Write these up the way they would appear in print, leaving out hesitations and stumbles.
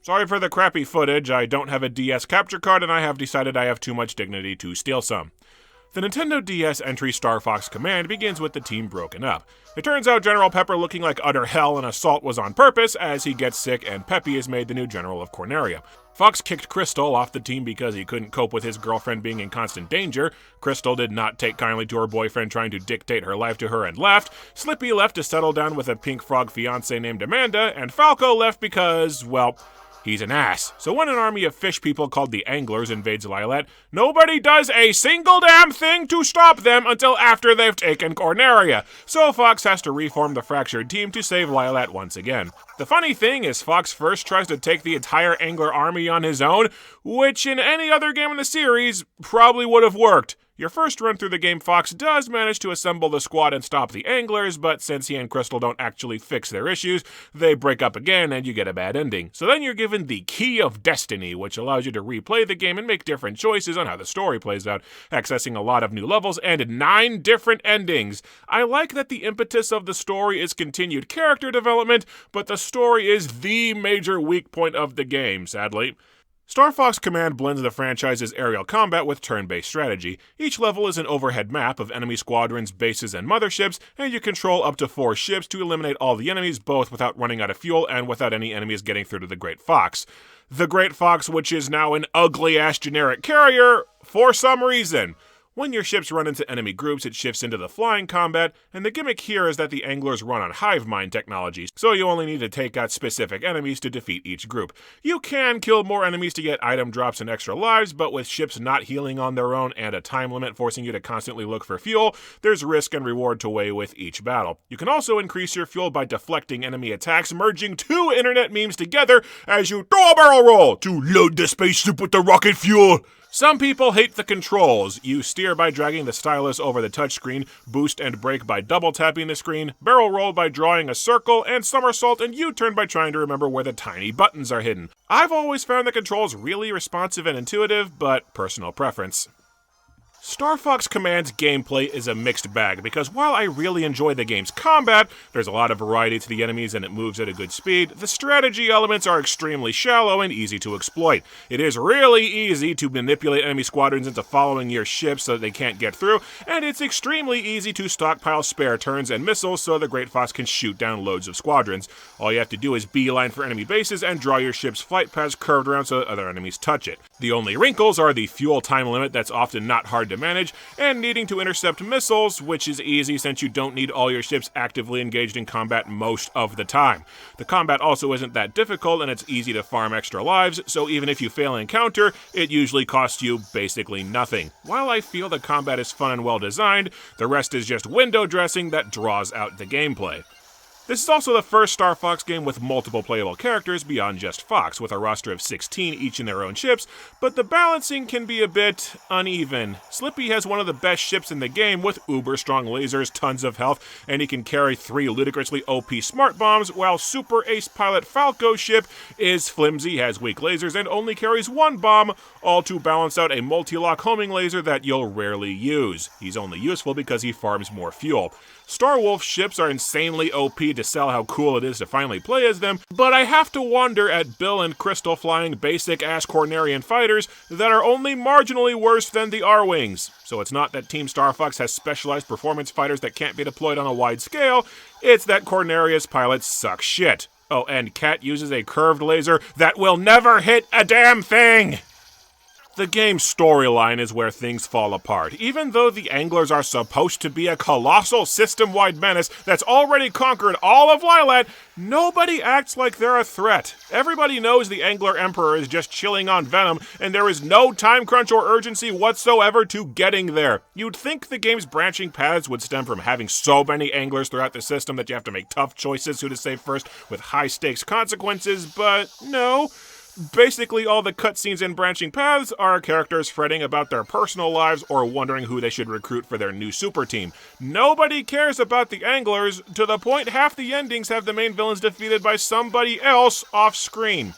Sorry for the crappy footage, I don't have a DS capture card and I have decided I have too much dignity to steal some. The Nintendo DS entry Star Fox Command begins with the team broken up. It turns out General Pepper looking like utter hell and assault was on purpose as he gets sick and Peppy is made the new General of Corneria. Fox kicked Crystal off the team because he couldn't cope with his girlfriend being in constant danger. Crystal did not take kindly to her boyfriend trying to dictate her life to her and left. Slippy left to settle down with a pink frog fiancé named Amanda, and Falco left because, well, he's an ass. So when an army of fish people called the Anglers invades Lylat, nobody does a single damn thing to stop them until after they've taken Corneria. So Fox has to reform the fractured team to save Lylat once again. The funny thing is Fox first tries to take the entire Angler army on his own, which in any other game in the series probably would have worked. Your first run through the game, Fox does manage to assemble the squad and stop the Anglers, but since he and Crystal don't actually fix their issues, they break up again and you get a bad ending. So then you're given the Key of Destiny, which allows you to replay the game and make different choices on how the story plays out, accessing a lot of new levels and 9 different endings. I like that the impetus of the story is continued character development, but the story is the major weak point of the game, sadly. Star Fox Command blends the franchise's aerial combat with turn-based strategy. Each level is an overhead map of enemy squadrons, bases, and motherships, and you control up to 4 ships to eliminate all the enemies, both without running out of fuel and without any enemies getting through to the Great Fox. The Great Fox, which is now an ugly-ass generic carrier, for some reason. When your ships run into enemy groups, it shifts into the flying combat, and the gimmick here is that the Anglers run on hive mind technology, so you only need to take out specific enemies to defeat each group. You can kill more enemies to get item drops and extra lives, but with ships not healing on their own and a time limit forcing you to constantly look for fuel, there's risk and reward to weigh with each battle. You can also increase your fuel by deflecting enemy attacks, merging 2 internet memes together as you do a barrel roll to load the spaceship with the rocket fuel. Some people hate the controls. You steer by dragging the stylus over the touchscreen, boost and brake by double tapping the screen, barrel roll by drawing a circle, and somersault and U-turn by trying to remember where the tiny buttons are hidden. I've always found the controls really responsive and intuitive, but personal preference. Star Fox Command's gameplay is a mixed bag, because while I really enjoy the game's combat, there's a lot of variety to the enemies and it moves at a good speed, the strategy elements are extremely shallow and easy to exploit. It is really easy to manipulate enemy squadrons into following your ships so that they can't get through, and it's extremely easy to stockpile spare turns and missiles so the Great Fox can shoot down loads of squadrons. All you have to do is beeline for enemy bases and draw your ship's flight paths curved around so that other enemies touch it. The only wrinkles are the fuel time limit that's often not hard to manage, and needing to intercept missiles, which is easy since you don't need all your ships actively engaged in combat most of the time. The combat also isn't that difficult, and it's easy to farm extra lives, so even if you fail an encounter, it usually costs you basically nothing. While I feel the combat is fun and well designed, the rest is just window dressing that draws out the gameplay. This is also the first Star Fox game with multiple playable characters beyond just Fox, with a roster of 16 each in their own ships, but the balancing can be a bit uneven. Slippy has one of the best ships in the game with uber strong lasers, tons of health, and he can carry 3 ludicrously OP smart bombs, while Super Ace Pilot Falco's ship is flimsy, has weak lasers, and only carries 1 bomb, all to balance out a multi-lock homing laser that you'll rarely use. He's only useful because he farms more fuel. Starwolf's ships are insanely OP to sell how cool it is to finally play as them, but I have to wonder at Bill and Crystal flying basic-ass Cornerian fighters that are only marginally worse than the R-Wings. So it's not that Team Star Fox has specialized performance fighters that can't be deployed on a wide scale, it's that Corneria's pilots suck shit. Oh, and Cat uses a curved laser that will never hit a damn thing! The game's storyline is where things fall apart. Even though the Anglers are supposed to be a colossal system-wide menace that's already conquered all of Lylat, nobody acts like they're a threat. Everybody knows the Angler Emperor is just chilling on Venom, and there is no time crunch or urgency whatsoever to getting there. You'd think the game's branching paths would stem from having so many Anglers throughout the system that you have to make tough choices who to save first with high-stakes consequences, but no. Basically, all the cutscenes and branching paths are characters fretting about their personal lives or wondering who they should recruit for their new super team. Nobody cares about the Anglers, to the point half the endings have the main villains defeated by somebody else off-screen.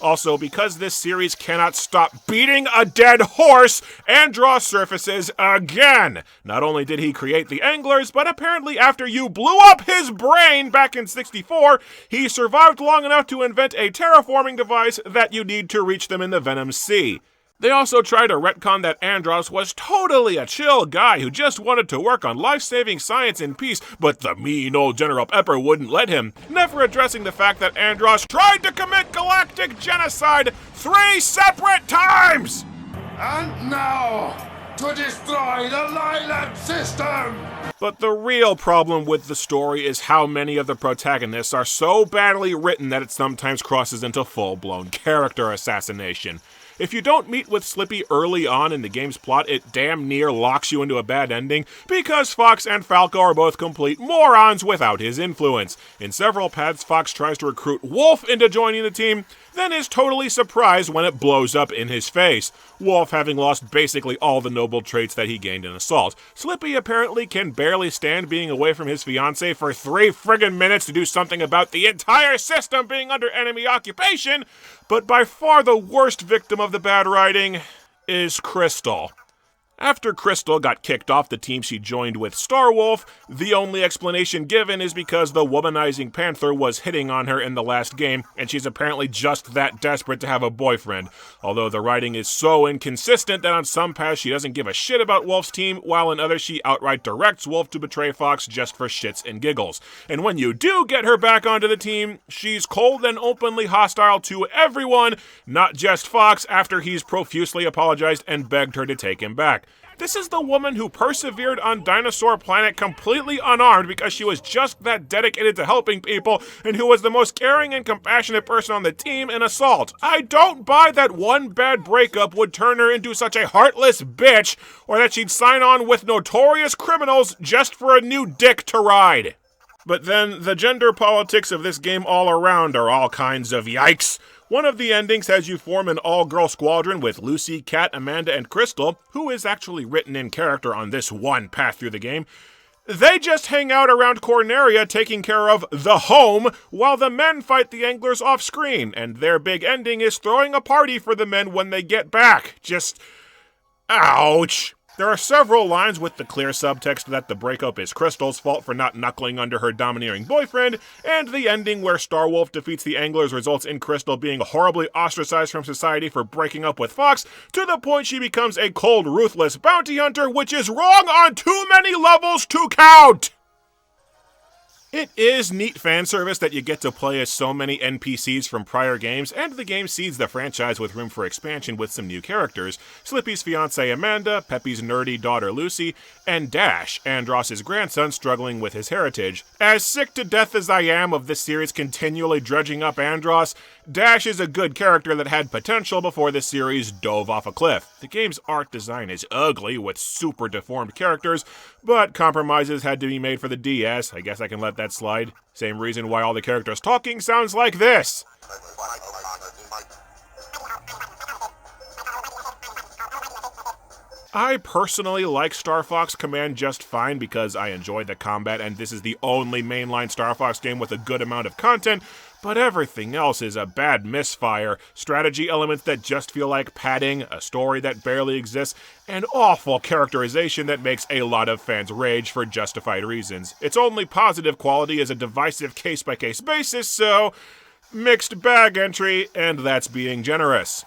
Also, because this series cannot stop beating a dead horse, Andros surfaces again. Not only did he create the Anglers, but apparently after you blew up his brain back in 64, he survived long enough to invent a terraforming device that you need to reach them in the Venom Sea. They also try to retcon that Andros was totally a chill guy who just wanted to work on life-saving science in peace, but the mean old General Pepper wouldn't let him, never addressing the fact that Andros tried to commit galactic genocide 3 separate times! And now, to destroy the Lilac system! But the real problem with the story is how many of the protagonists are so badly written that it sometimes crosses into full-blown character assassination. If you don't meet with Slippy early on in the game's plot, it damn near locks you into a bad ending, because Fox and Falco are both complete morons without his influence. In several paths, Fox tries to recruit Wolf into joining the team, then is totally surprised when it blows up in his face, Wolf having lost basically all the noble traits that he gained in Assault. Slippy apparently can barely stand being away from his fiancée for 3 friggin' minutes to do something about the entire system being under enemy occupation, but by far the worst victim of the bad writing is Crystal. After Crystal got kicked off the team she joined with Starwolf, the only explanation given is because the womanizing Panther was hitting on her in the last game, and she's apparently just that desperate to have a boyfriend. Although the writing is so inconsistent that on some paths she doesn't give a shit about Wolf's team, while in others she outright directs Wolf to betray Fox just for shits and giggles. And when you do get her back onto the team, she's cold and openly hostile to everyone, not just Fox, after he's profusely apologized and begged her to take him back. This is the woman who persevered on Dinosaur Planet completely unarmed because she was just that dedicated to helping people, and who was the most caring and compassionate person on the team in Assault. I don't buy that one bad breakup would turn her into such a heartless bitch, or that she'd sign on with notorious criminals just for a new dick to ride. But then, the gender politics of this game all around are all kinds of yikes. One of the endings has you form an all-girl squadron with Lucy, Kat, Amanda, and Crystal, who is actually written in character on this one path through the game. They just hang out around Corneria taking care of the home, while the men fight the Anglers off-screen, and their big ending is throwing a party for the men when they get back. Just... ouch! There are several lines with the clear subtext that the breakup is Crystal's fault for not knuckling under her domineering boyfriend, and the ending where Starwolf defeats the Anglers results in Crystal being horribly ostracized from society for breaking up with Fox, to the point she becomes a cold, ruthless bounty hunter, which is wrong on too many levels to count! It is neat fan service that you get to play as so many NPCs from prior games, and the game seeds the franchise with room for expansion with some new characters: Slippy's fiancée Amanda, Peppy's nerdy daughter Lucy, and Dash, Andros' grandson struggling with his heritage. As sick to death as I am of this series continually dredging up Andros, Dash is a good character that had potential before this series dove off a cliff. The game's art design is ugly with super deformed characters, but compromises had to be made for the DS. I guess I can let that slide. Same reason why all the characters talking sounds like this. I personally like Star Fox Command just fine because I enjoy the combat and this is the only mainline Star Fox game with a good amount of content, but everything else is a bad misfire. Strategy elements that just feel like padding, a story that barely exists, and awful characterization that makes a lot of fans rage for justified reasons. Its only positive quality is a divisive case-by-case basis, so mixed bag entry, and that's being generous.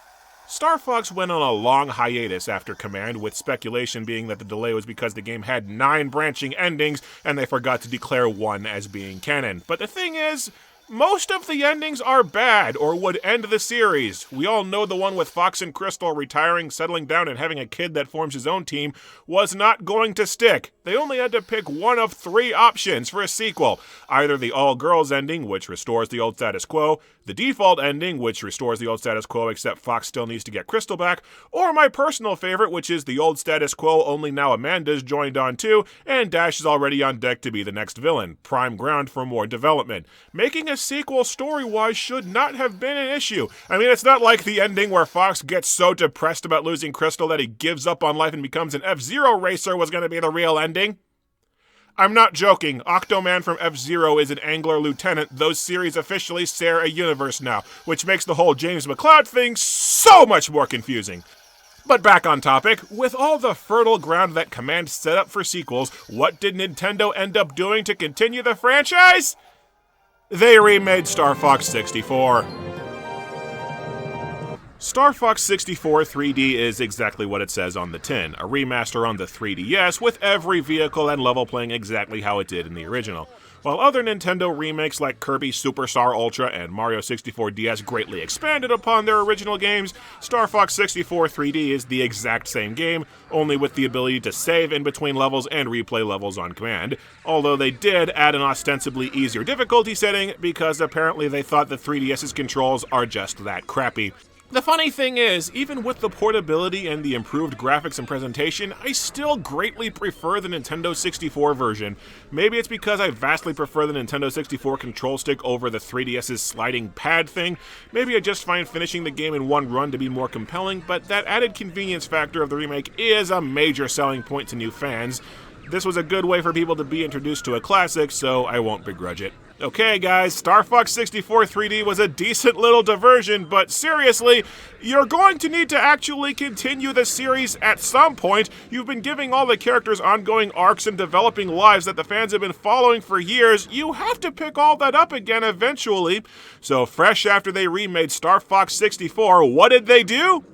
Star Fox went on a long hiatus after Command, with speculation being that the delay was because the game had 9 branching endings and they forgot to declare one as being canon. But the thing is, most of the endings are bad or would end the series. We all know the one with Fox and Crystal retiring, settling down, and having a kid that forms his own team was not going to stick. They only had to pick one of 3 options for a sequel. Either the all-girls ending, which restores the old status quo, the default ending, which restores the old status quo except Fox still needs to get Crystal back, or my personal favorite, which is the old status quo, only now Amanda's joined on too, and Dash is already on deck to be the next villain. Prime ground for more development. Making a sequel story-wise should not have been an issue. I mean, it's not like the ending where Fox gets so depressed about losing Crystal that he gives up on life and becomes an F-Zero racer was going to be the real ending. I'm not joking. Octoman from F-Zero is an Angler Lieutenant. Those series officially share a universe now, which makes the whole James McCloud thing so much more confusing. But back on topic, with all the fertile ground that Command set up for sequels, what did Nintendo end up doing to continue the franchise? They remade Star Fox 64. Star Fox 64 3D is exactly what it says on the tin, a remaster on the 3DS with every vehicle and level playing exactly how it did in the original. While other Nintendo remakes like Kirby Superstar Ultra and Mario 64 DS greatly expanded upon their original games, Star Fox 64 3D is the exact same game, only with the ability to save in between levels and replay levels on command, although they did add an ostensibly easier difficulty setting because apparently they thought the 3DS's controls are just that crappy. The funny thing is, even with the portability and the improved graphics and presentation, I still greatly prefer the Nintendo 64 version. Maybe it's because I vastly prefer the Nintendo 64 control stick over the 3DS's sliding pad thing. Maybe I just find finishing the game in one run to be more compelling, but that added convenience factor of the remake is a major selling point to new fans. This was a good way for people to be introduced to a classic, so I won't begrudge it. Okay guys, Star Fox 64 3D was a decent little diversion, but seriously, you're going to need to actually continue the series at some point. You've been giving all the characters ongoing arcs and developing lives that the fans have been following for years. You have to pick all that up again eventually. So fresh after they remade Star Fox 64, what did they do?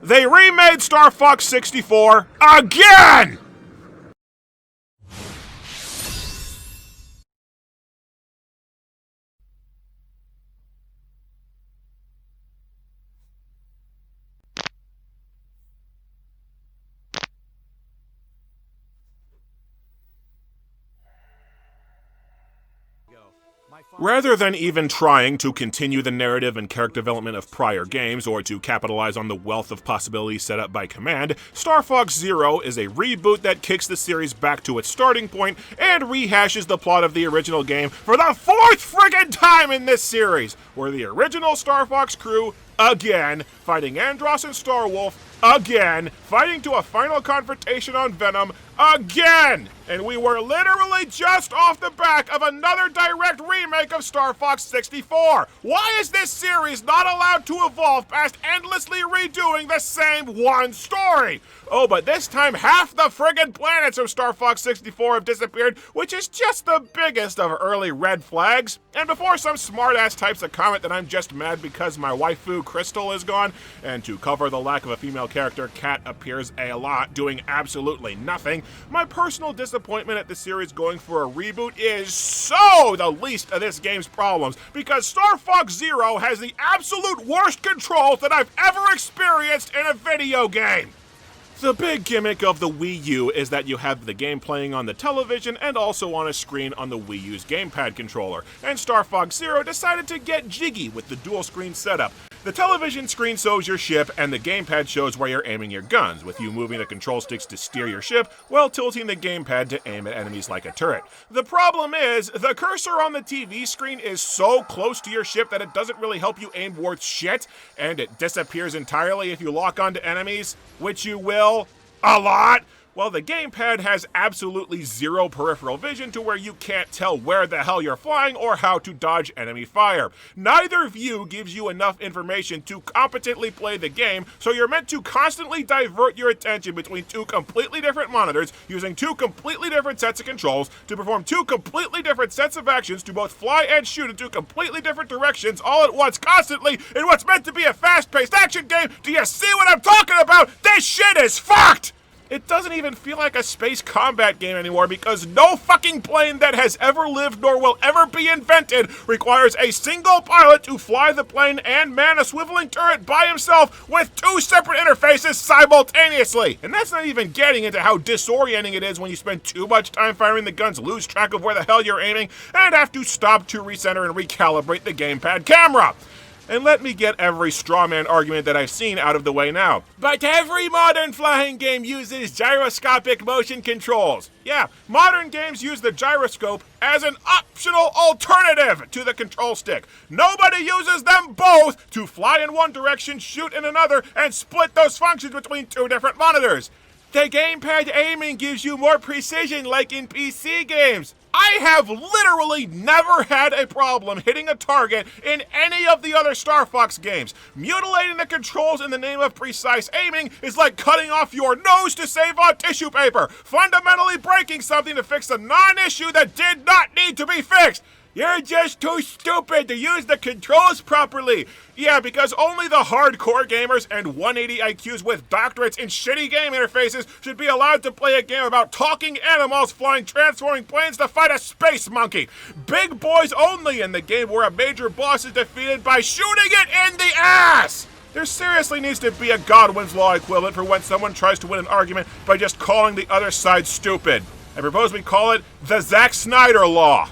They remade Star Fox 64 again! Rather than even trying to continue the narrative and character development of prior games or to capitalize on the wealth of possibilities set up by Command, Star Fox Zero is a reboot that kicks the series back to its starting point and rehashes the plot of the original game for the fourth friggin' time in this series, where the original Star Fox crew, again, fighting Andross and Starwolf, again, fighting to a final confrontation on Venom, again! And we were literally just off the back of another direct remake of Star Fox 64. Why is this series not allowed to evolve past endlessly redoing the same one story? Oh, but this time half the friggin' planets of Star Fox 64 have disappeared, which is just the biggest of early red flags. And before some smart-ass types of comment that I'm just mad because my waifu Crystal is gone, and to cover the lack of a female character, Kat appears a lot doing absolutely nothing, my personal disappointment at the series going for a reboot is so the least of this game's problems, because Star Fox Zero has the absolute worst controls that I've ever experienced in a video game. The big gimmick of the Wii U is that you have the game playing on the television and also on a screen on the Wii U's gamepad controller, and Star Fox Zero decided to get jiggy with the dual screen setup. The television screen shows your ship, and the gamepad shows where you're aiming your guns, with you moving the control sticks to steer your ship while tilting the gamepad to aim at enemies like a turret. The problem is, the cursor on the TV screen is so close to your ship that it doesn't really help you aim worth shit, and it disappears entirely if you lock onto enemies, which you will a lot. Well, the gamepad has absolutely zero peripheral vision to where you can't tell where the hell you're flying or how to dodge enemy fire. Neither view gives you enough information to competently play the game, so you're meant to constantly divert your attention between two completely different monitors using two completely different sets of controls to perform two completely different sets of actions to both fly and shoot in two completely different directions all at once constantly in what's meant to be a fast-paced action game. Do you see what I'm talking about? This shit is fucked! It doesn't even feel like a space combat game anymore because no fucking plane that has ever lived nor will ever be invented requires a single pilot to fly the plane and man a swiveling turret by himself with two separate interfaces simultaneously. And that's not even getting into how disorienting it is when you spend too much time firing the guns, lose track of where the hell you're aiming, and have to stop to recenter and recalibrate the gamepad camera. And let me get every strawman argument that I've seen out of the way now. But every modern flying game uses gyroscopic motion controls. Yeah, modern games use the gyroscope as an optional alternative to the control stick. Nobody uses them both to fly in one direction, shoot in another, and split those functions between two different monitors. The gamepad aiming gives you more precision like in PC games. I have literally never had a problem hitting a target in any of the other Star Fox games. Mutilating the controls in the name of precise aiming is like cutting off your nose to save on tissue paper, fundamentally breaking something to fix a non-issue that did not need to be fixed. You're just too stupid to use the controls properly. Yeah, because only the hardcore gamers and 180 IQs with doctorates in shitty game interfaces should be allowed to play a game about talking animals flying transforming planes to fight a space monkey. Big boys only in the game where a major boss is defeated by shooting it in the ass. There seriously needs to be a Godwin's Law equivalent for when someone tries to win an argument by just calling the other side stupid. I propose we call it the Zack Snyder Law.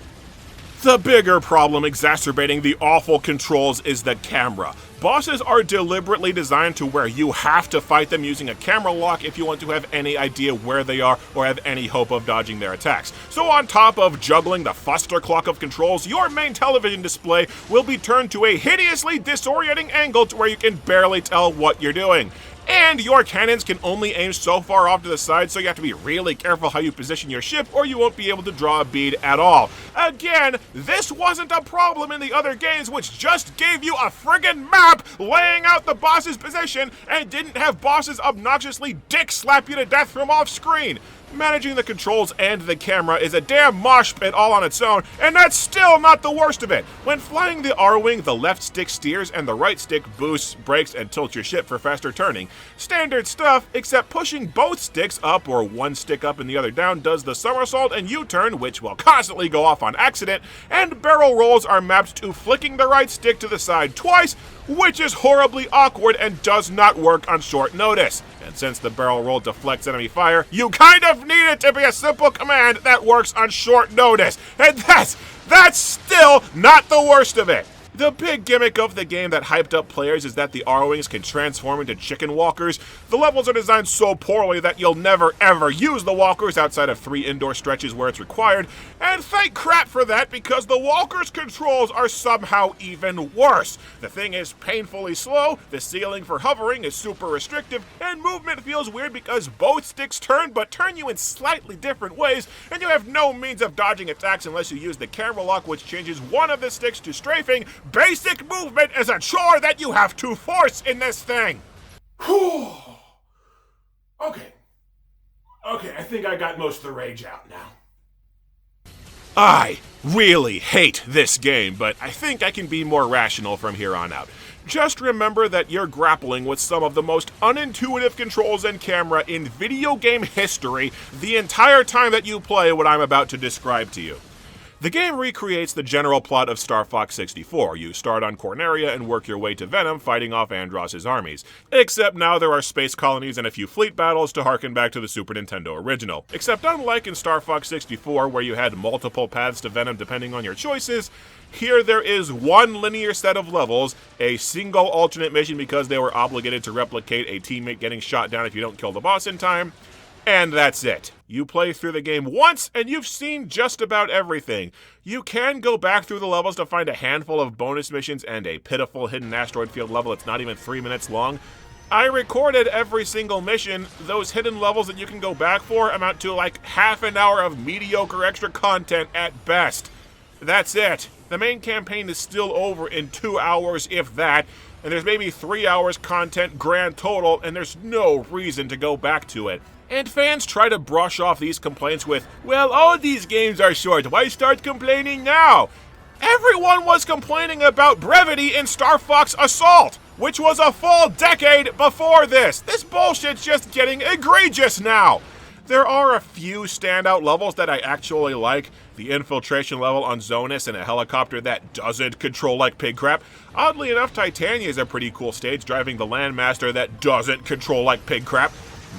The bigger problem exacerbating the awful controls is the camera. Bosses are deliberately designed to where you have to fight them using a camera lock if you want to have any idea where they are or have any hope of dodging their attacks. So on top of juggling the Fuster clock of controls, your main television display will be turned to a hideously disorienting angle to where you can barely tell what you're doing. And your cannons can only aim so far off to the side, so you have to be really careful how you position your ship or you won't be able to draw a bead at all. Again, this wasn't a problem in the other games, which just gave you a friggin' map laying out the boss's position and didn't have bosses obnoxiously dick slap you to death from off screen. Managing the controls and the camera is a damn mosh pit all on its own, and that's still not the worst of it. When flying the R-Wing, the left stick steers and the right stick boosts, brakes, and tilts your ship for faster turning. Standard stuff, except pushing both sticks up or one stick up and the other down does the somersault and U-turn, which will constantly go off on accident, and barrel rolls are mapped to flicking the right stick to the side twice, which is horribly awkward and does not work on short notice. And since the barrel roll deflects enemy fire, you kind of need it to be a simple command that works on short notice. And that's still not the worst of it. The big gimmick of the game that hyped up players is that the R-Wings can transform into chicken walkers. The levels are designed so poorly that you'll never ever use the walkers outside of 3 indoor stretches where it's required, and thank crap for that because the walkers' controls are somehow even worse. The thing is painfully slow, the ceiling for hovering is super restrictive, and movement feels weird because both sticks turn but turn you in slightly different ways, and you have no means of dodging attacks unless you use the camera lock, which changes one of the sticks to strafing. Basic movement is a chore that you have to force in this thing. Whew. Okay, I think I got most of the rage out now. I really hate this game, but I think I can be more rational from here on out. Just remember that you're grappling with some of the most unintuitive controls and camera in video game history the entire time that you play what I'm about to describe to you. The game recreates the general plot of Star Fox 64. You start on Corneria and work your way to Venom, fighting off Andross's armies. Except now there are space colonies and a few fleet battles to harken back to the Super Nintendo original. Except unlike in Star Fox 64, where you had multiple paths to Venom depending on your choices, here there is one linear set of levels, a single alternate mission because they were obligated to replicate a teammate getting shot down if you don't kill the boss in time, and that's it. You play through the game once, and you've seen just about everything. You can go back through the levels to find a handful of bonus missions and a pitiful hidden asteroid field level that's not even 3 minutes long. I recorded every single mission. Those hidden levels that you can go back for amount to like half an hour of mediocre extra content at best. That's it. The main campaign is still over in 2 hours, if that, and there's maybe 3 hours content grand total, and there's no reason to go back to it. And fans try to brush off these complaints with, well, all these games are short, why start complaining now? Everyone was complaining about brevity in Star Fox Assault, which was a full decade before this. This bullshit's just getting egregious now. There are a few standout levels that I actually like. The infiltration level on Zonus in a helicopter that doesn't control like pig crap. Oddly enough, Titania is a pretty cool stage, driving the Landmaster that doesn't control like pig crap.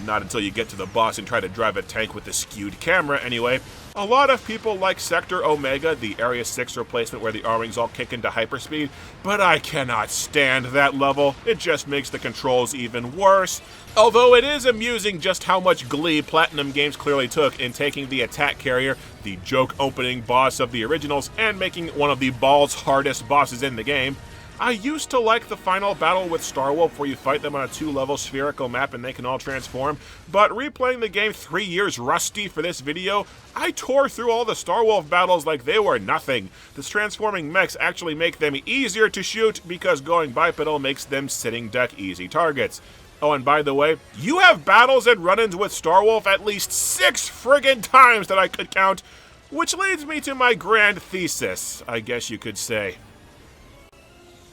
Not until you get to the boss and try to drive a tank with the skewed camera, anyway. A lot of people like Sector Omega, the Area 6 replacement where the R-Wings all kick into hyperspeed, but I cannot stand that level. It just makes the controls even worse. Although it is amusing just how much glee Platinum Games clearly took in taking the attack carrier, the joke opening boss of the originals, and making one of the balls hardest bosses in the game. I used to like the final battle with Starwolf where you fight them on a 2-level spherical map and they can all transform, but replaying the game 3 years rusty for this video, I tore through all the Starwolf battles like they were nothing. The transforming mechs actually make them easier to shoot because going bipedal makes them sitting duck easy targets. Oh, and by the way, you have battles and run-ins with Starwolf at least 6 friggin' times that I could count, which leads me to my grand thesis, I guess you could say.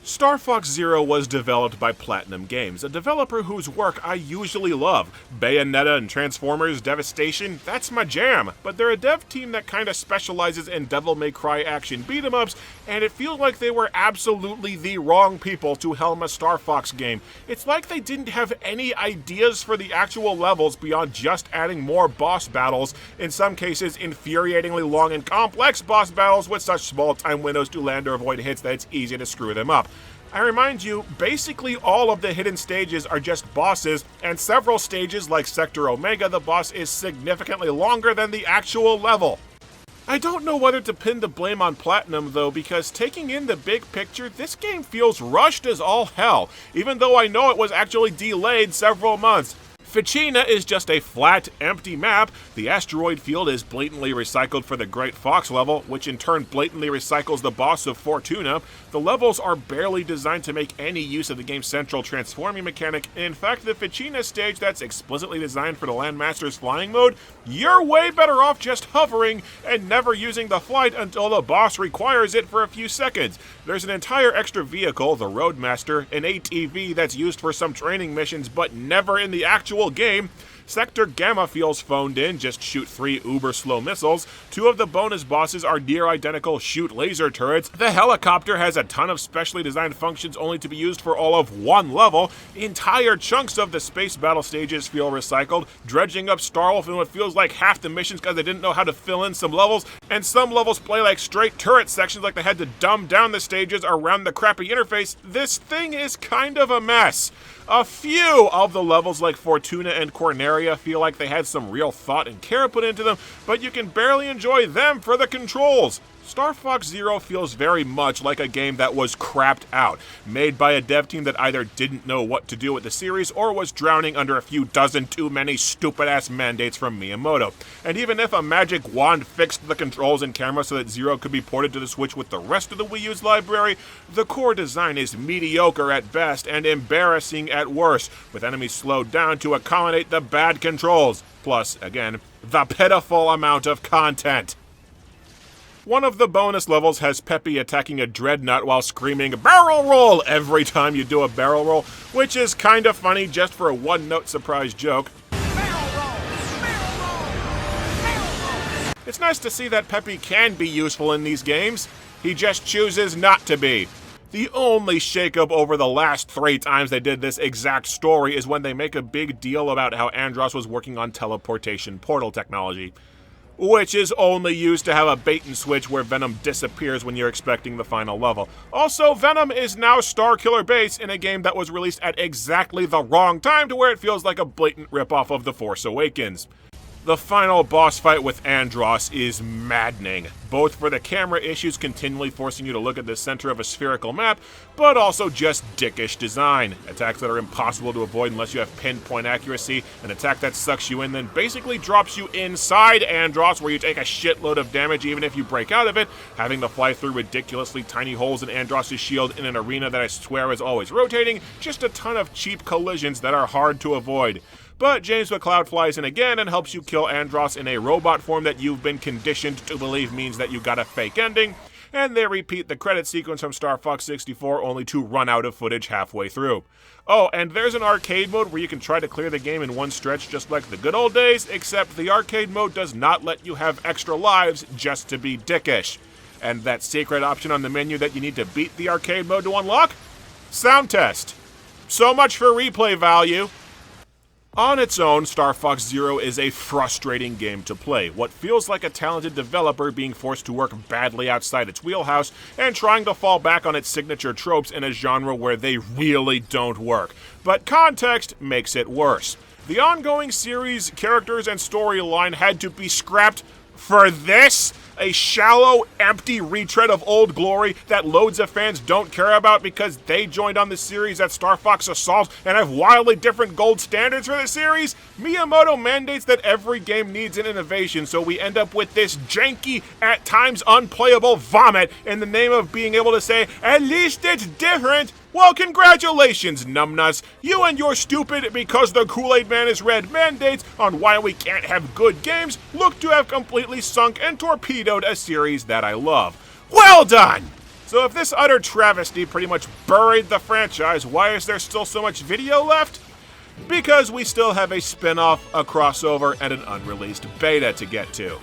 Star Fox Zero was developed by Platinum Games, a developer whose work I usually love. Bayonetta and Transformers Devastation, that's my jam, but they're a dev team that kinda specializes in Devil May Cry action beat-em-ups, and it feels like they were absolutely the wrong people to helm a Star Fox game. It's like they didn't have any ideas for the actual levels beyond just adding more boss battles, in some cases infuriatingly long and complex boss battles with such small time windows to land or avoid hits that it's easy to screw them up. I remind you, basically all of the hidden stages are just bosses, and several stages like Sector Omega, the boss is significantly longer than the actual level. I don't know whether to pin the blame on Platinum though, because taking in the big picture, this game feels rushed as all hell, even though I know it was actually delayed several months. Ficina is just a flat, empty map. The asteroid field is blatantly recycled for the Great Fox level, which in turn blatantly recycles the boss of Fortuna. The levels are barely designed to make any use of the game's central transforming mechanic. In fact, the Ficina stage that's explicitly designed for the Landmaster's flying mode, you're way better off just hovering and never using the flight until the boss requires it for a few seconds. There's an entire extra vehicle, the Roadmaster, an ATV that's used for some training missions but never in the actual game. Sector Gamma feels phoned in, just shoot 3 uber-slow missiles. 2 of the bonus bosses are near-identical shoot laser turrets. The helicopter has a ton of specially designed functions only to be used for all of 1 level. Entire chunks of the space battle stages feel recycled, dredging up Starwolf in what feels like half the missions because they didn't know how to fill in some levels, and some levels play like straight turret sections like they had to dumb down the stages around the crappy interface. This thing is kind of a mess. A few of the levels like Fortuna and Corneria feel like they had some real thought and care put into them, but you can barely enjoy them for the controls. Star Fox Zero feels very much like a game that was crapped out, made by a dev team that either didn't know what to do with the series or was drowning under a few dozen too many stupid-ass mandates from Miyamoto. And even if a magic wand fixed the controls and camera so that Zero could be ported to the Switch with the rest of the Wii U's library, the core design is mediocre at best and embarrassing at worst, with enemies slowed down to accommodate the bad controls. Plus, again, the pitiful amount of content. One of the bonus levels has Peppy attacking a dreadnought while screaming "barrel roll" every time you do a barrel roll, which is kind of funny just for a one-note surprise joke. Barrel roll! Barrel roll! Barrel roll! It's nice to see that Peppy can be useful in these games. He just chooses not to be. The only shakeup over the last 3 times they did this exact story is when they make a big deal about how Andros was working on teleportation portal technology, which is only used to have a bait and switch where Venom disappears when you're expecting the final level. Also, Venom is now Starkiller Base in a game that was released at exactly the wrong time to where it feels like a blatant ripoff of The Force Awakens. The final boss fight with Andros is maddening, both for the camera issues continually forcing you to look at the center of a spherical map, but also just dickish design. Attacks that are impossible to avoid unless you have pinpoint accuracy, an attack that sucks you in then basically drops you inside Andros where you take a shitload of damage even if you break out of it, having to fly through ridiculously tiny holes in Andros' shield in an arena that I swear is always rotating, just a ton of cheap collisions that are hard to avoid. But James McCloud flies in again and helps you kill Andros in a robot form that you've been conditioned to believe means that you got a fake ending, and they repeat the credit sequence from Star Fox 64 only to run out of footage halfway through. Oh, and there's an arcade mode where you can try to clear the game in one stretch just like the good old days, except the arcade mode does not let you have extra lives just to be dickish. And that secret option on the menu that you need to beat the arcade mode to unlock? Sound test. So much for replay value. On its own, Star Fox Zero is a frustrating game to play, what feels like a talented developer being forced to work badly outside its wheelhouse and trying to fall back on its signature tropes in a genre where they really don't work. But context makes it worse. The ongoing series, characters, and storyline had to be scrapped for this? a shallow, empty retread of old glory that loads of fans don't care about because they joined on the series at Star Fox Assault and have wildly different gold standards for the series? Miyamoto mandates that every game needs an innovation, so we end up with this janky, at times unplayable vomit in the name of being able to say, at least it's different. Well, congratulations, numbnuts. You and your stupid because the Kool-Aid Man is red mandates on why we can't have good games look to have completely sunk and torpedoed a series that I love. Well done! So if this utter travesty pretty much buried the franchise, why is there still so much video left? Because we still have a spin-off, a crossover, and an unreleased beta to get to.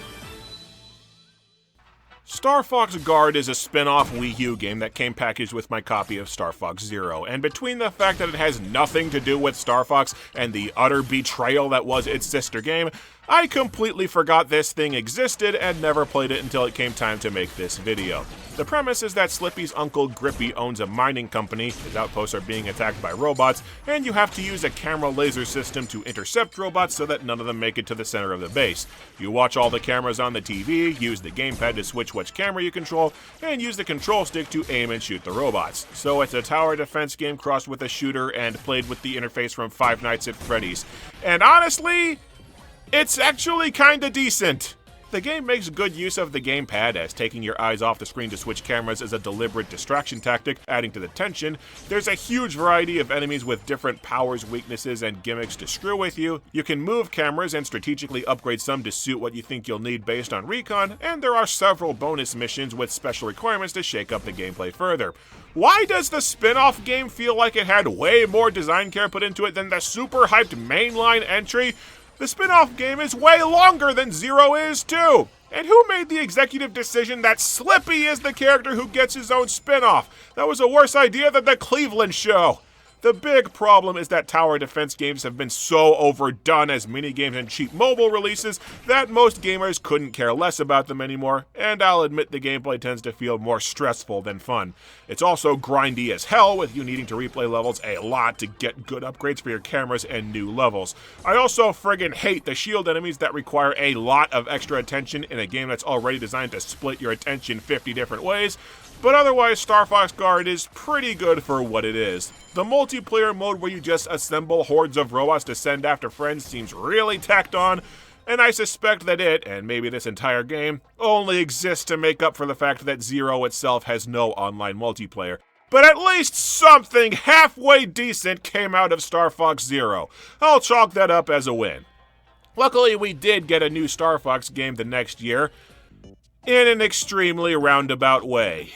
Star Fox Guard is a spin-off Wii U game that came packaged with my copy of Star Fox Zero, and between the fact that it has nothing to do with Star Fox and the utter betrayal that was its sister game, I completely forgot this thing existed and never played it until it came time to make this video. The premise is that Slippy's uncle Grippy owns a mining company, his outposts are being attacked by robots, and you have to use a camera laser system to intercept robots so that none of them make it to the center of the base. You watch all the cameras on the TV, use the gamepad to switch which camera you control, and use the control stick to aim and shoot the robots. So it's a tower defense game crossed with a shooter and played with the interface from Five Nights at Freddy's. And honestly, it's actually kinda decent. The game makes good use of the gamepad, as taking your eyes off the screen to switch cameras is a deliberate distraction tactic, adding to the tension. There's a huge variety of enemies with different powers, weaknesses, and gimmicks to screw with you. You can move cameras and strategically upgrade some to suit what you think you'll need based on recon, and there are several bonus missions with special requirements to shake up the gameplay further. Why does the spin-off game feel like it had way more design care put into it than the super hyped mainline entry? The spin-off game is way longer than Zero is, too! And who made the executive decision that Slippy is the character who gets his own spin-off? That was a worse idea than the Cleveland show! The big problem is that tower defense games have been so overdone as minigames and cheap mobile releases that most gamers couldn't care less about them anymore, and I'll admit the gameplay tends to feel more stressful than fun. It's also grindy as hell, with you needing to replay levels a lot to get good upgrades for your cameras and new levels. I also friggin' hate the shield enemies that require a lot of extra attention in a game that's already designed to split your attention 50 different ways. But otherwise, Star Fox Guard is pretty good for what it is. The multiplayer mode where you just assemble hordes of robots to send after friends seems really tacked on, and I suspect that it, and maybe this entire game, only exists to make up for the fact that Zero itself has no online multiplayer. But at least something halfway decent came out of Star Fox Zero. I'll chalk that up as a win. Luckily, we did get a new Star Fox game the next year, in an extremely roundabout way.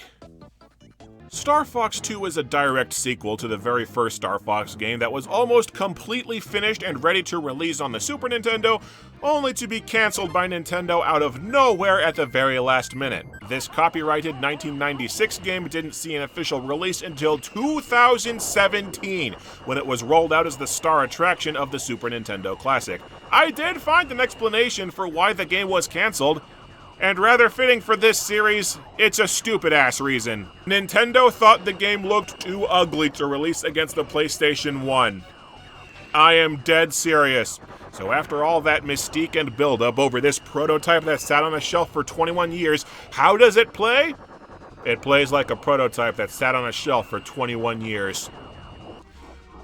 Star Fox 2 is a direct sequel to the very first Star Fox game that was almost completely finished and ready to release on the Super Nintendo, only to be cancelled by Nintendo out of nowhere at the very last minute. This copyrighted 1996 game didn't see an official release until 2017, when it was rolled out as the star attraction of the Super Nintendo Classic. I did find an explanation for why the game was cancelled, and rather fitting for this series, it's a stupid-ass reason. Nintendo thought the game looked too ugly to release against the PlayStation 1. I am dead serious. So after all that mystique and build-up over this prototype that sat on a shelf for 21 years, how does it play? It plays like a prototype that sat on a shelf for 21 years.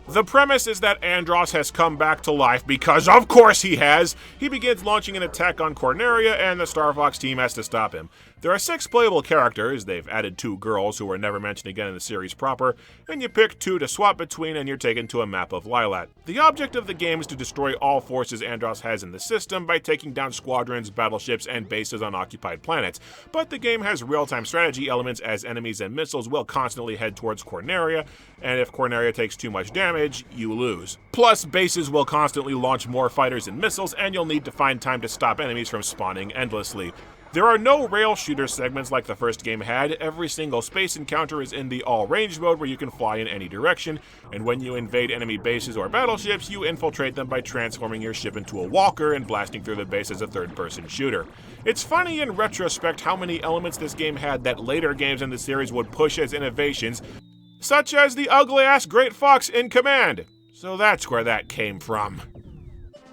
The premise is that Andross has come back to life because of course he has! He begins launching an attack on Corneria and the Star Fox team has to stop him. There are 6 playable characters, they've added 2 girls who were never mentioned again in the series proper, and you pick 2 to swap between and you're taken to a map of Lilat. The object of the game is to destroy all forces Andross has in the system by taking down squadrons, battleships, and bases on occupied planets, but the game has real-time strategy elements as enemies and missiles will constantly head towards Corneria, and if Corneria takes too much damage, you lose. Plus, bases will constantly launch more fighters and missiles, and you'll need to find time to stop enemies from spawning endlessly. There are no rail shooter segments like the first game had. Every single space encounter is in the all-range mode where you can fly in any direction, and when you invade enemy bases or battleships, you infiltrate them by transforming your ship into a walker and blasting through the base as a third-person shooter. It's funny in retrospect how many elements this game had that later games in the series would push as innovations, such as the ugly-ass Great Fox in Command. So that's where that came from.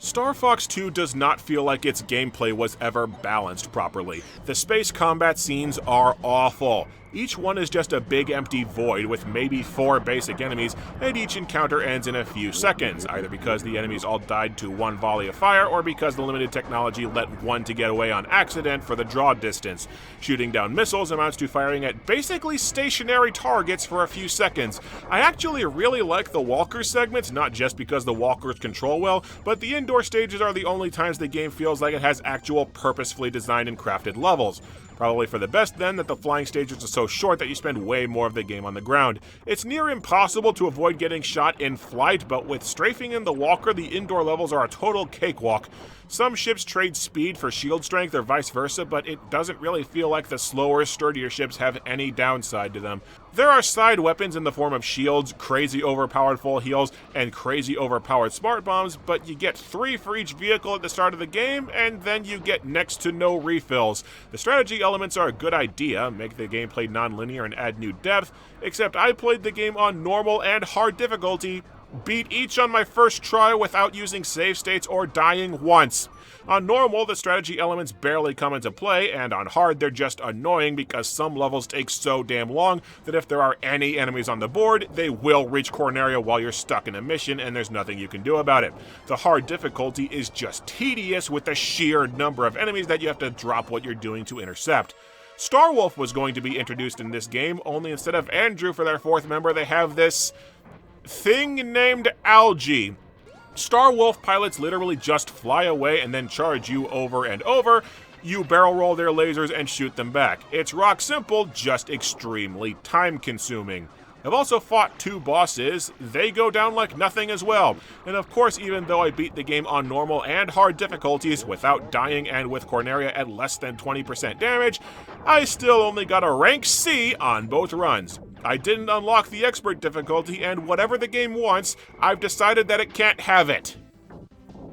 Star Fox 2 does not feel like its gameplay was ever balanced properly. The space combat scenes are awful. Each one is just a big empty void with maybe 4 basic enemies, and each encounter ends in a few seconds, either because the enemies all died to one volley of fire or because the limited technology let one to get away on accident for the draw distance. Shooting down missiles amounts to firing at basically stationary targets for a few seconds. I actually really like the walker segments, not just because the walkers control well, but the indoor stages are the only times the game feels like it has actual purposefully designed and crafted levels. Probably for the best then that the flying stages are so short that you spend way more of the game on the ground. It's near impossible to avoid getting shot in flight, but with strafing in the walker, the indoor levels are a total cakewalk. Some ships trade speed for shield strength or vice versa, but it doesn't really feel like the slower, sturdier ships have any downside to them. There are side weapons in the form of shields, crazy overpowered full heals, and crazy overpowered smart bombs, but you get 3 for each vehicle at the start of the game, and then you get next to no refills. The strategy elements are a good idea, make the gameplay non-linear and add new depth, except I played the game on normal and hard difficulty, beat each on my first try without using save states or dying once. On normal, the strategy elements barely come into play, and on hard, they're just annoying because some levels take so damn long that if there are any enemies on the board, they will reach Corneria while you're stuck in a mission, and there's nothing you can do about it. The hard difficulty is just tedious with the sheer number of enemies that you have to drop what you're doing to intercept. Starwolf was going to be introduced in this game, only instead of Andrew for their 4th member, they have this thing named Algae. Starwolf pilots literally just fly away and then charge you over and over. You barrel roll their lasers and shoot them back. It's rock simple, just extremely time consuming. I've also fought 2 bosses. They go down like nothing as well. And of course, even though I beat the game on normal and hard difficulties without dying and with Corneria at less than 20% damage, I still only got a rank C on both runs. I didn't unlock the expert difficulty, and whatever the game wants, I've decided that it can't have it.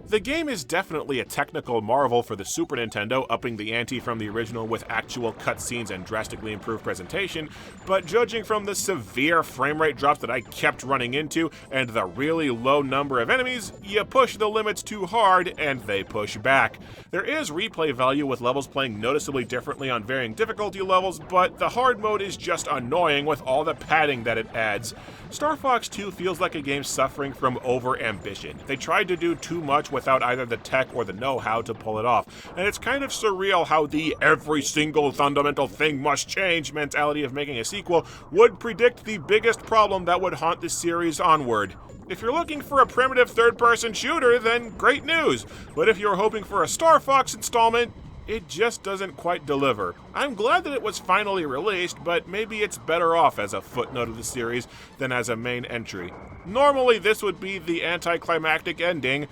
The game is definitely a technical marvel for the Super Nintendo, upping the ante from the original with actual cutscenes and drastically improved presentation, but judging from the severe frame rate drops that I kept running into and the really low number of enemies, you push the limits too hard and they push back. There is replay value with levels playing noticeably differently on varying difficulty levels, but the hard mode is just annoying with all the padding that it adds. Star Fox 2 feels like a game suffering from over-ambition. They tried to do too much without either the tech or the know-how to pull it off, and it's kind of surreal how the every single fundamental thing must change mentality of making a sequel would predict the biggest problem that would haunt the series onward. If you're looking for a primitive third-person shooter, then great news, but if you're hoping for a Star Fox installment, it just doesn't quite deliver. I'm glad that it was finally released, but maybe it's better off as a footnote of the series than as a main entry. Normally this would be the anticlimactic ending,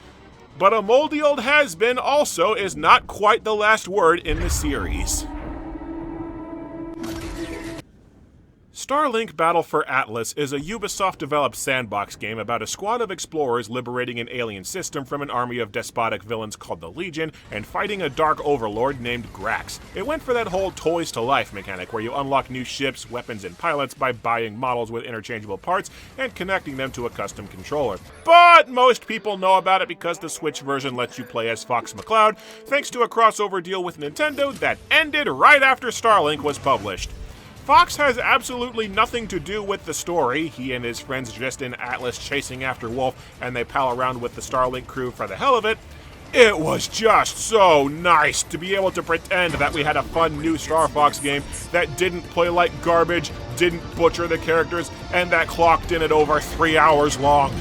but a moldy old has-been also is not quite the last word in the series. Starlink Battle for Atlas is a Ubisoft-developed sandbox game about a squad of explorers liberating an alien system from an army of despotic villains called the Legion and fighting a dark overlord named Grax. It went for that whole toys-to-life mechanic where you unlock new ships, weapons, and pilots by buying models with interchangeable parts and connecting them to a custom controller. But most people know about it because the Switch version lets you play as Fox McCloud, thanks to a crossover deal with Nintendo that ended right after Starlink was published. Fox has absolutely nothing to do with the story. He and his friends just in Atlas chasing after Wolf, and they pal around with the Starlink crew for the hell of it. It was just so nice to be able to pretend that we had a fun new Star Fox game that didn't play like garbage, didn't butcher the characters, and that clocked in at over 3 hours long.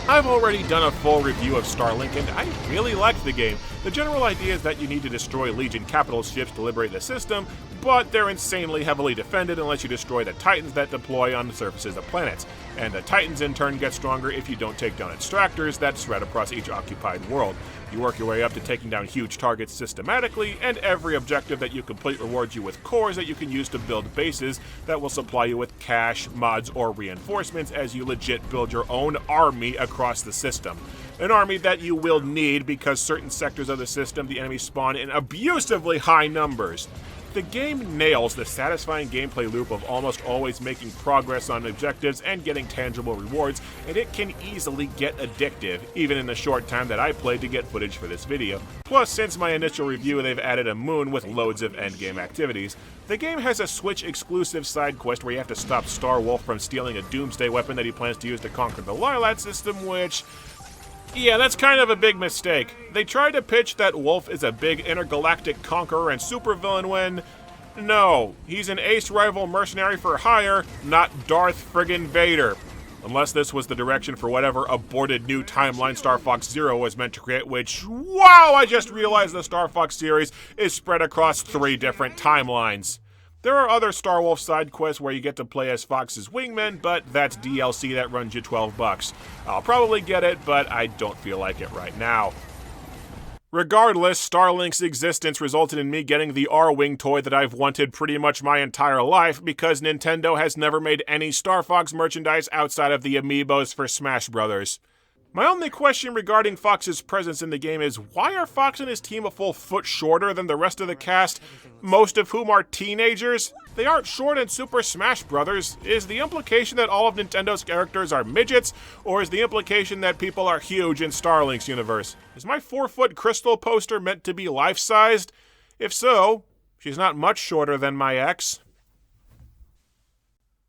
I've already done a full review of Starlink, and I really liked the game. The general idea is that you need to destroy Legion capital ships to liberate the system, but they're insanely heavily defended unless you destroy the Titans that deploy on the surfaces of planets. And the Titans in turn get stronger if you don't take down extractors that spread across each occupied world. You work your way up to taking down huge targets systematically, and every objective that you complete rewards you with cores that you can use to build bases that will supply you with cash, mods, or reinforcements as you legit build your own army across the system. An army that you will need because certain sectors of the system the enemies spawn in abusively high numbers. The game nails the satisfying gameplay loop of almost always making progress on objectives and getting tangible rewards, and it can easily get addictive, even in the short time that I played to get footage for this video. Plus, since my initial review, they've added a moon with loads of endgame activities. The game has a Switch-exclusive side quest where you have to stop Starwolf from stealing a doomsday weapon that he plans to use to conquer the Lilat system, which... yeah, that's kind of a big mistake. They tried to pitch that Wolf is a big intergalactic conqueror and supervillain when... no, he's an ace rival mercenary for hire, not Darth friggin' Vader. Unless this was the direction for whatever aborted new timeline Star Fox Zero was meant to create, which, wow, I just realized the Star Fox series is spread across 3 different timelines. There are other Starwolf side quests where you get to play as Fox's wingman, but that's DLC that runs you $12. I'll probably get it, but I don't feel like it right now. Regardless, Starlink's existence resulted in me getting the R-Wing toy that I've wanted pretty much my entire life because Nintendo has never made any Star Fox merchandise outside of the amiibos for Smash Bros. My only question regarding Fox's presence in the game is, why are Fox and his team a full foot shorter than the rest of the cast, most of whom are teenagers? They aren't short in Super Smash Bros. Is the implication that all of Nintendo's characters are midgets, or is the implication that people are huge in Starlink's universe? Is my 4-foot Crystal poster meant to be life-sized? If so, she's not much shorter than my ex.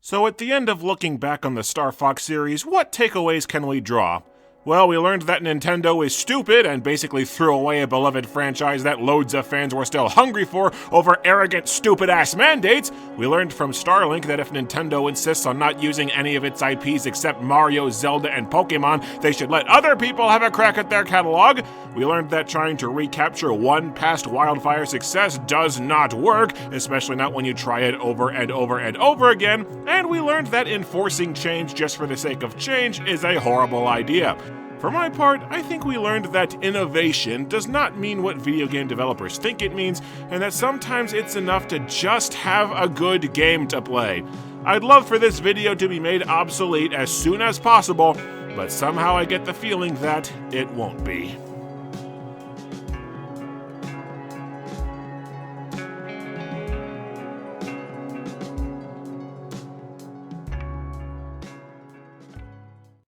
So at the end of looking back on the Star Fox series, what takeaways can we draw? Well, we learned that Nintendo is stupid and basically threw away a beloved franchise that loads of fans were still hungry for over arrogant, stupid-ass mandates. We learned from Starlink that if Nintendo insists on not using any of its IPs except Mario, Zelda, and Pokemon, they should let other people have a crack at their catalog. We learned that trying to recapture one past Wildfire success does not work, especially not when you try it over and over and over again. And we learned that enforcing change just for the sake of change is a horrible idea. For my part, I think we learned that innovation does not mean what video game developers think it means, and that sometimes it's enough to just have a good game to play. I'd love for this video to be made obsolete as soon as possible, but somehow I get the feeling that it won't be.